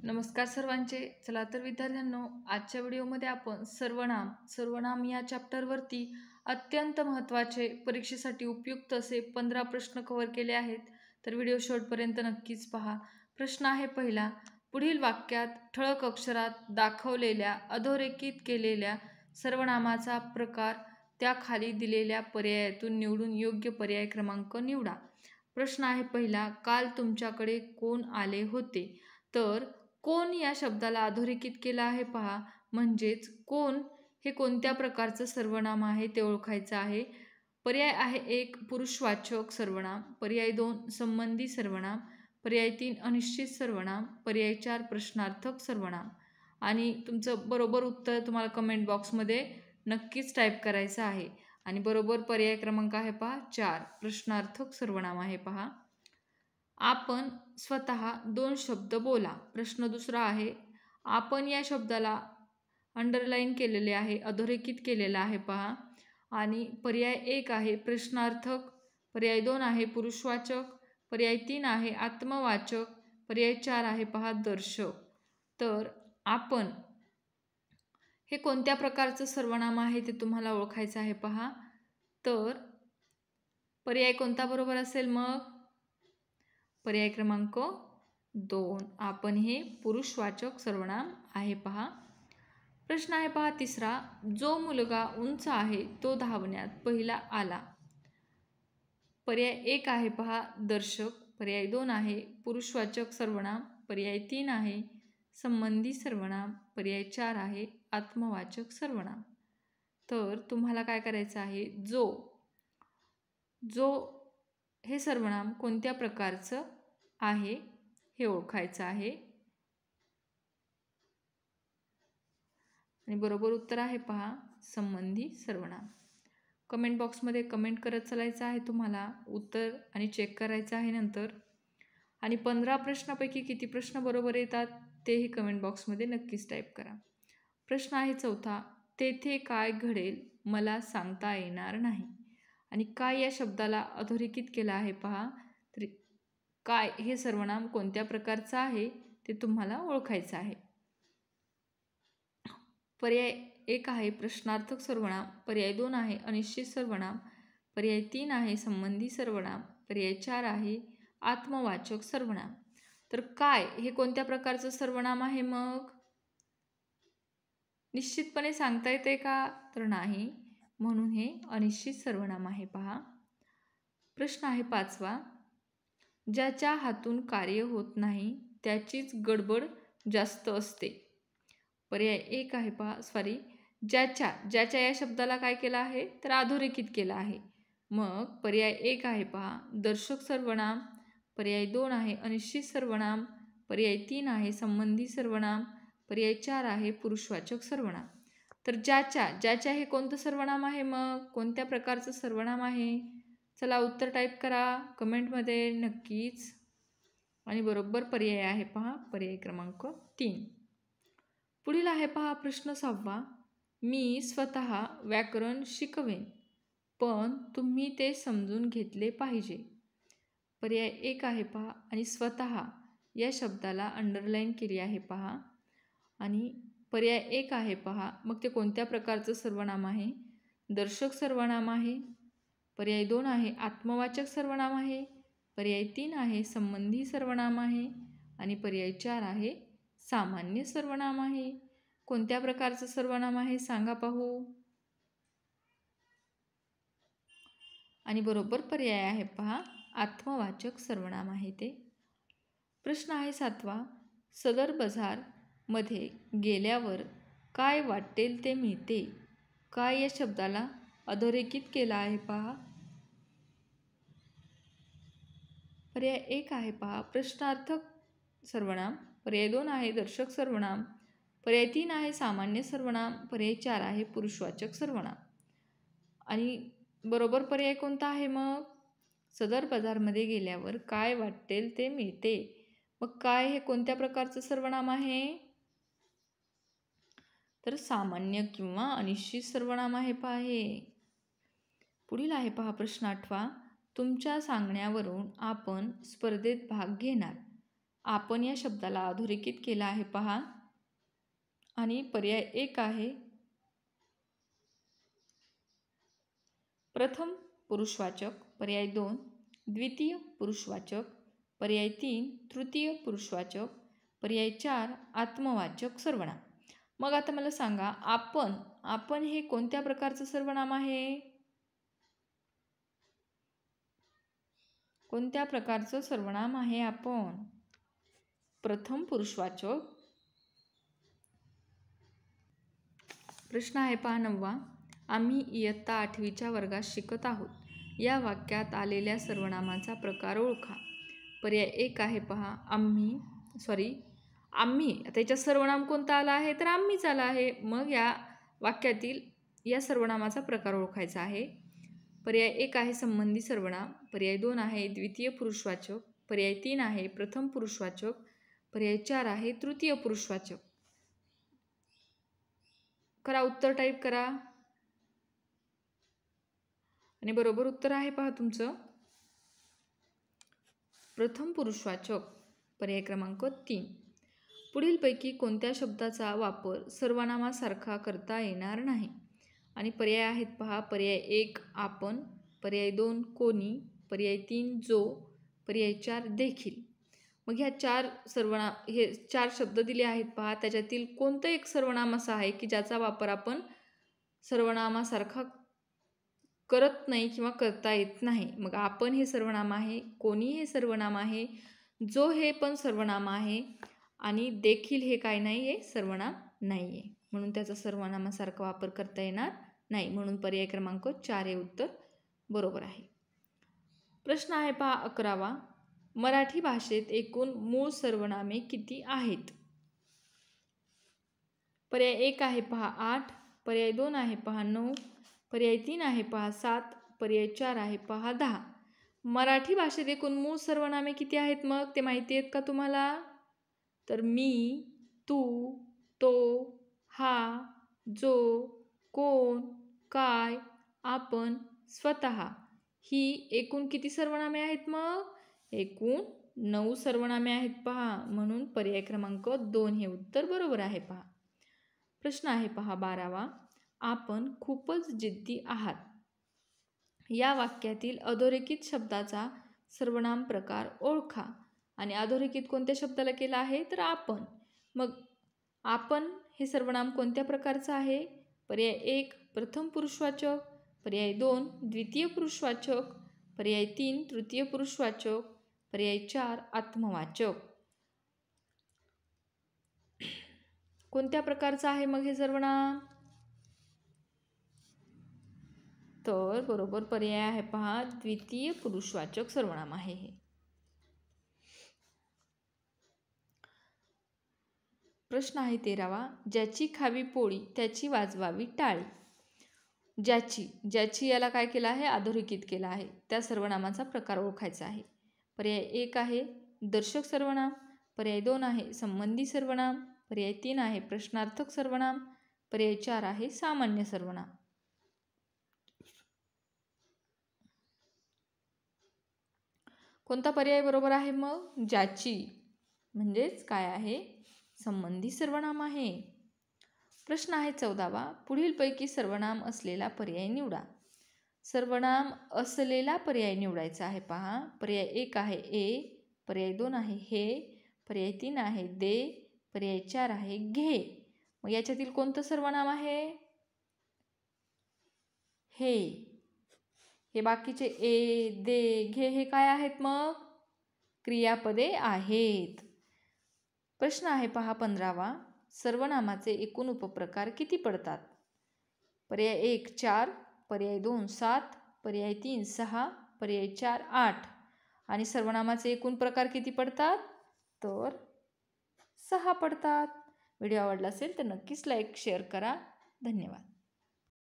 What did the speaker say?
नमस्कार सर्वांचे. चला तर विद्यार्थ्यांनो, आजच्या व्हिडिओमध्ये आपण सर्वनाम या चॅप्टरवरती अत्यंत महत्त्वाचे परीक्षेसाठी उपयुक्त असे 15 प्रश्न कव्हर केले आहेत. तर व्हिडिओ शेवटपर्यंत नक्कीच पहा. प्रश्न आहे पहिला, पुढील वाक्यात ठळक अक्षरात दाखवलेल्या अधोरेखित केलेल्या सर्वनामाचा प्रकार त्या खाली दिलेल्या पर्यायातून निवडून योग्य पर्याय क्रमांक निवडा. प्रश्न आहे पहिला, काल तुमच्याकडे कोण आले होते? तर कोण या शब्दाला अधोरेखित केलं आहे पहा. म्हणजेच कोण हे कोणत्या प्रकारचं सर्वनाम आहे ते ओळखायचं आहे. पर्याय आहे 1 पुरुषवाचक सर्वनाम, पर्याय 2 संबंधी सर्वनाम, पर्याय 3 अनिश्चित सर्वनाम, पर्याय 4 प्रश्नार्थक सर्वनाम. आणि तुमचं बरोबर उत्तर तुम्हाला कमेंट बॉक्समध्ये नक्कीच टाईप करायचं आहे. आणि बरोबर पर्याय क्रमांक आहे पहा 4 प्रश्नार्थक सर्वनाम आहे पहा. आपण स्वतः 2 शब्द बोला. प्रश्न दुसरा आहे, आपण या शब्दाला अंडरलाईन केलेले आहे, अधोरेखित केलेला आहे पहा. आणि पर्याय 1 आहे प्रश्नार्थक, पर्याय 2 आहे पुरुषवाचक, पर्याय 3 आहे आत्मवाचक, पर्याय 4 आहे पहा दर्शक. तर आपण हे कोणत्या प्रकारचं सर्वनाम आहे ते तुम्हाला ओळखायचं आहे पहा. तर पर्याय कोणता बरोबर असेल मग? पर्याय क्रमांक 2, आपण हे पुरुषवाचक सर्वनाम आहे पहा. प्रश्न आहे पहा तिसरा, जो मुलगा उंच आहे तो धावण्यात पहिला आला. पर्याय 1 आहे पहा दर्शक, पर्याय 2 आहे पुरुषवाचक सर्वनाम, पर्याय 3 आहे संबंधी सर्वनाम, पर्याय 4 आहे आत्मवाचक सर्वनाम. तर तुम्हाला काय करायचं आहे, जो हे सर्वनाम कोणत्या प्रकारचं आहे हे ओळखायचं आहे. आणि बरोबर उत्तर आहे पहा संबंधी सर्वनाम. कमेंट बॉक्समध्ये कमेंट करत चालायचं आहे तुम्हाला, उत्तर आणि चेक करायचं आहे नंतर. आणि 15 प्रश्नापैकी किती प्रश्न बरोबर येतात तेही कमेंट बॉक्समध्ये नक्कीच टाईप करा. प्रश्न आहे चौथा, तेथे काय घडेल मला सांगता येणार नाही. आणि काय या शब्दाला अधोरेखित केलं आहे पहा. तर काय हे सर्वनाम कोणत्या प्रकारचं आहे ते तुम्हाला ओळखायचं आहे. पर्याय 1 आहे प्रश्नार्थक सर्वनाम, पर्याय 2 आहे अनिश्चित सर्वनाम, पर्याय 3 आहे संबंधी सर्वनाम, पर्याय 4 आहे आत्मवाचक सर्वनाम. तर काय हे कोणत्या प्रकारचं सर्वनाम आहे मग? निश्चितपणे सांगता येते का? तर नाही, म्हणून हे अनिश्चित सर्वनाम आहे पहा. प्रश्न आहे पाचवा, ज्याच्या हातून कार्य होत नाही त्याचीच गडबड जास्त असते. पर्याय 1 आहे पहा ज्याच्या या शब्दाला काय केलं आहे तर अधोरेखित केलं आहे. मग पर्याय 1 आहे पहा दर्शक सर्वनाम, पर्याय 2 आहे अनिश्चित सर्वनाम, पर्याय 3 आहे संबंधी सर्वनाम, पर्याय 4 आहे पुरुषवाचक सर्वनाम. तर ज्याच्या हे कोणतं सर्वनाम आहे मग? कोणत्या प्रकारचं सर्वनाम आहे? चला उत्तर टाईप करा कमेंटमध्ये नक्कीच. आणि बरोबर पर्याय आहे पहा पर्याय क्रमांक 3. पुढील आहे पहा प्रश्न 6वा, मी स्वतः व्याकरण शिकवेन पण तुम्ही ते समजून घेतले पाहिजे. पर्याय 1 आहे पहा आणि स्वतः या शब्दाला अंडरलाईन केली आहे पहा. आणि पर्याय 1 आहे पहा, मग ते कोणत्या प्रकारचं सर्वनाम आहे? दर्शक सर्वनाम आहे. पर्याय 2 आहे आत्मवाचक सर्वनाम आहे, पर्याय 3 आहे संबंधी सर्वनाम आहे आणि पर्याय 4 आहे सामान्य सर्वनाम आहे. कोणत्या प्रकारचं सर्वनाम आहे सांगा पाहू. आणि बरोबर पर्याय आहे पहा आत्मवाचक सर्वनाम आहे ते. प्रश्न आहे 7वा, सदर बाजार मध्ये गेल्यावर काय वाटेल ते मिळते. काय या शब्दाला अधोरेखित केला आहे पहा. पर्याय 1 आहे पहा प्रश्नार्थक सर्वनाम, पर्याय 2 आहे दर्शक सर्वनाम, पर्याय 3 आहे सामान्य सर्वनाम, पर्याय 4 आहे पुरुषवाचक सर्वनाम. आणि बरोबर पर्याय कोणता आहे मग? सदर बाजारमध्ये गेल्यावर काय वाटेल ते मिळते. मग काय हे कोणत्या प्रकारचं सर्वनाम आहे? तर सामान्य किंवा अनिश्चित सर्वनाम आहे पहा हे. पुढील आहे पहा प्रश्न 8वा, तुमच्या सांगण्यावरून आपण स्पर्धेत भाग घेणार. आपण या शब्दाला अधोरेखित केला आहे पहा. आणि पर्याय 1 आहे प्रथम पुरुषवाचक, पर्याय 2 द्वितीय पुरुषवाचक, पर्याय 3 तृतीय पुरुषवाचक, पर्याय 4 आत्मवाचक सर्वनाम. मग आता मला सांगा, आपण हे कोणत्या प्रकारचं सर्वनाम आहे? कोणत्या प्रकारचं सर्वनाम आहे आपण? प्रथम पुरुषवाचक. प्रश्न आहे पहा 9वा. आम्ही इयत्ता 8वीच्या वर्गात शिकत आहोत. या वाक्यात आलेल्या सर्वनामाचा प्रकार ओळखा. पर्याय 1 आहे पहा आम्ही. आता याच्यात सर्वनाम कोणता आला आहे? तर आम्हीच आला आहे. मग या वाक्यातील या सर्वनामाचा प्रकार ओळखायचा आहे. पर्याय 1 आहे संबंधी सर्वनाम, पर्याय 2 आहे द्वितीय पुरुषवाचक, पर्याय 3 आहे प्रथम पुरुषवाचक, पर्याय 4 आहे तृतीय पुरुषवाचक. करा, उत्तर टाईप करा. आणि बरोबर उत्तर आहे पहा तुमचं प्रथम पुरुषवाचक, पर्याय क्रमांक 3. पुढीलपैकी कोणत्या शब्दाचा वापर सर्वनामासारखा करता येणार नाही? आणि पर्याय आहेत पहा. पर्याय 1 आपण, पर्याय 2 कोणी, पर्याय 3 जो, पर्याय 4 देखील. मग ह्या हे 4 शब्द दिले आहेत पहा. त्याच्यातील कोणतं एक सर्वनाम असं आहे की ज्याचा वापर आपण सर्वनामासारखा करत नाही किंवा करता येत नाही? मग आपण हे सर्वनाम आहे, कोणी हे सर्वनाम आहे, जो हे पण सर्वनाम आहे, आणि देखील हे काय नाही, हे सर्वनाम नाही आहे. म्हणून त्याचा सर्वनामासारखा वापर करता येणार नाही. म्हणून पर्याय क्रमांक 4 हे उत्तर बरोबर आहे. प्रश्न आहे पहा 11वा. मराठी भाषेत एकूण मूळ सर्वनामे किती आहेत? पर्याय 1 आहे पहा 8, पर्याय 2 आहे पहा 9, पर्याय 3 आहे पहा 7, पर्याय 4 आहे पहा 10. मराठी भाषेत एकूण मूळ सर्वनामे किती आहेत मग ते माहिती आहेत का तुम्हाला? तर मी, तू, तो, हा, जो, कोण, काय, आपण, स्वतः ही एकूण किती सर्वनामे आहेत मग? एकूण 9 सर्वनामे आहेत पहा. म्हणून पर्याय क्रमांक 2 हे उत्तर बरोबर आहे पहा. प्रश्न आहे पहा 12वा. आपण खूपच जिद्दी आहात. या वाक्यातील अधोरेखित शब्दाचा सर्वनाम प्रकार ओळखा. आणि अधोरेखित कोणत्या शब्दाला केला आहे? तर आपण. मग आपण हे सर्वनाम कोणत्या प्रकारचं आहे? पर्याय 1 प्रथम पुरुषवाचक, पर्याय 2 द्वितीय पुरुषवाचक, पर्याय 3 तृतीय पुरुषवाचक, पर्याय 4 आत्मवाचक. कोणत्या प्रकारचं आहे मग हे सर्वनाम? तर बरोबर पर्याय आहे पहा द्वितीय पुरुषवाचक सर्वनाम आहे हे. प्रश्न आहे 13वा. ज्याची खावी पोळी त्याची वाजवावी टाळी. ज्याची याला काय केलं आहे? अधोरेखित केला आहे. त्या सर्वनामाचा प्रकार ओळखायचा आहे. पर्याय 1 आहे दर्शक सर्वनाम, पर्याय 2 आहे संबंधी सर्वनाम, पर्याय 3 आहे प्रश्नार्थक सर्वनाम, पर्याय 4 आहे सामान्य सर्वनाम. कोणता पर्याय बरोबर आहे मग? ज्याची म्हणजेच काय आहे? संबंधी सर्वनाम आहे. प्रश्न आहे 14वा. पुढीलपैकी सर्वनाम असलेला पर्याय निवडा. सर्वनाम असलेला पर्याय निवडायचा आहे पहा. पर्याय 1 आहे ए, पर्याय 2 आहे हे, पर्याय 3 आहे दे, पर्याय 4 आहे घे. मग याच्यातील कोणतं सर्वनाम आहे? हे. हे बाकीचे ए, दे, घे हे काय आहेत मग? क्रियापदे आहेत. प्रश्न आहे पहा 15वा. सर्वनामाचे एकूण उपप्रकार किती पडतात? पर्याय 1 4, पर्याय 2 7, पर्याय 3 6, पर्याय 4 8. आणि सर्वनामाचे एकूण प्रकार किती पडतात? तर 6 पडतात. व्हिडिओ आवडला असेल तर नक्कीच लाईक शेअर करा. धन्यवाद.